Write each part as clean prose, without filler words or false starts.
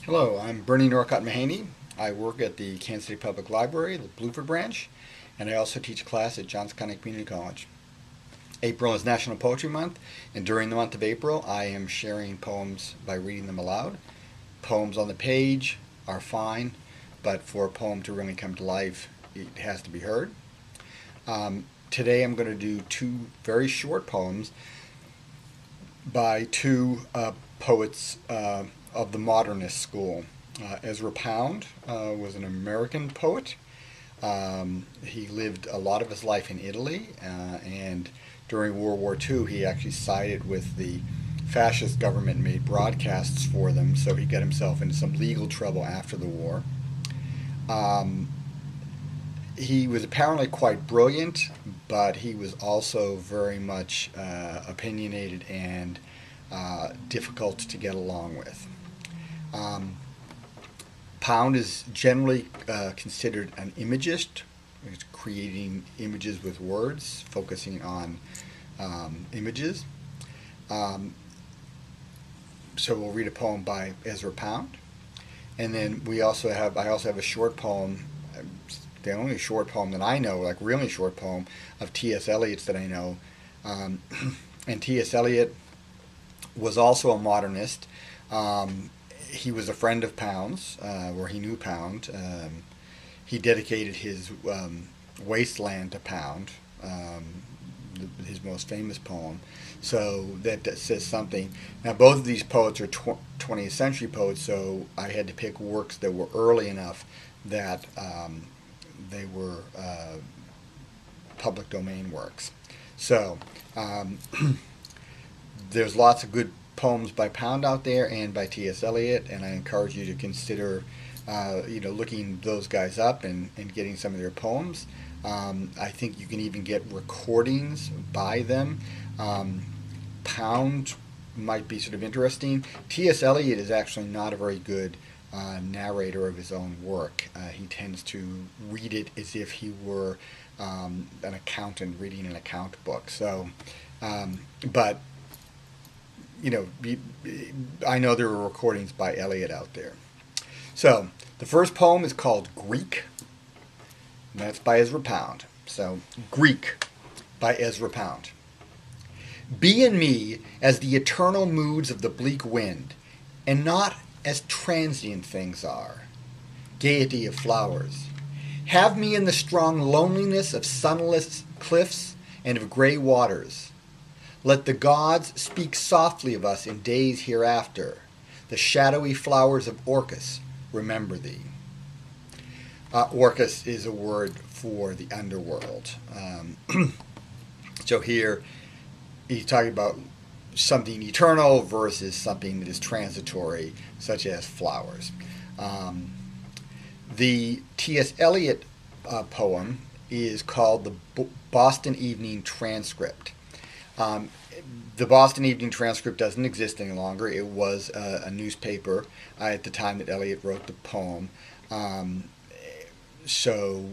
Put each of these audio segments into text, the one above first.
Hello, I'm Bernie Norcott-Mahany. I work at the Kansas City Public Library, the Blueford branch, and I also teach a class at Johns County Community College. April is National Poetry Month, and during the month of April, I am sharing poems by reading them aloud. Poems on the page are fine, but for a poem to really come to life, it has to be heard. Today I'm going to do two very short poems by two poets of the modernist school. Ezra was an American poet. He lived a lot of his life in Italy, and during World War II he actually sided with the fascist government, made broadcasts for them, so he got himself into some legal trouble after the war. He was apparently quite brilliant, but he was also very much opinionated and difficult to get along with. Pound is generally considered an imagist, creating images with words, focusing on images. So we'll read a poem by Ezra Pound, and then I also have a short poem, the only short poem that I know, like really short poem, of T.S. Eliot's that I know. And T.S. Eliot was also a modernist. He was a friend of Pound's, or he knew Pound. He dedicated his Wasteland to Pound, his most famous poem. So that says something. Now both of these poets are 20th century poets, so I had to pick works that were early enough that they were public domain works. So there's lots of good poems by Pound out there and by T.S. Eliot, and I encourage you to consider looking those guys up and getting some of their poems. I think you can even get recordings by them. Pound might be sort of interesting. T.S. Eliot is actually not a very good narrator of his own work. He tends to read it as if he were an accountant reading an account book. So, but I know there are recordings by Eliot out there. So the first poem is called Greek, and that's by Ezra Pound. So Greek by Ezra Pound. Be in me as the eternal moods of the bleak wind, and not as transient things are, gaiety of flowers. Have me in the strong loneliness of sunless cliffs and of gray waters. Let the gods speak softly of us in days hereafter. The shadowy flowers of orchis remember thee. Orchis is a word for the underworld. So here he's talking about something eternal versus something that is transitory, such as flowers. The T.S. Eliot poem is called the Boston Evening Transcript. The Boston Evening Transcript doesn't exist any longer. It was a newspaper at the time that Eliot wrote the poem. So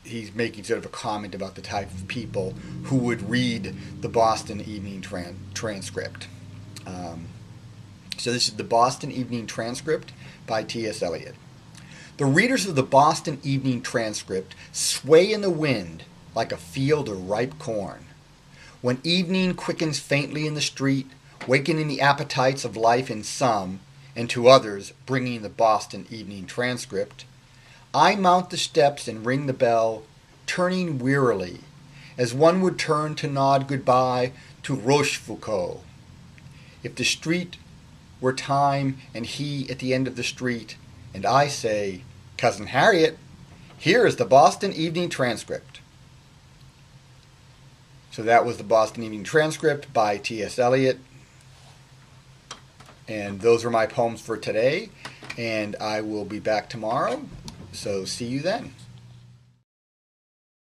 he's making sort of a comment about the type of people who would read the Boston Evening Transcript. So this is the Boston Evening Transcript by T.S. Eliot. The readers of the Boston Evening Transcript sway in the wind like a field of ripe corn. When evening quickens faintly in the street, wakening the appetites of life in some, and to others bringing the Boston Evening Transcript, I mount the steps and ring the bell, turning wearily, as one would turn to nod goodbye to Rochefoucauld. If the street were time and he at the end of the street, and I say, Cousin Harriet, here is the Boston Evening Transcript. So that was the Boston Evening Transcript by T.S. Eliot. And those are my poems for today. And I will be back tomorrow. So see you then.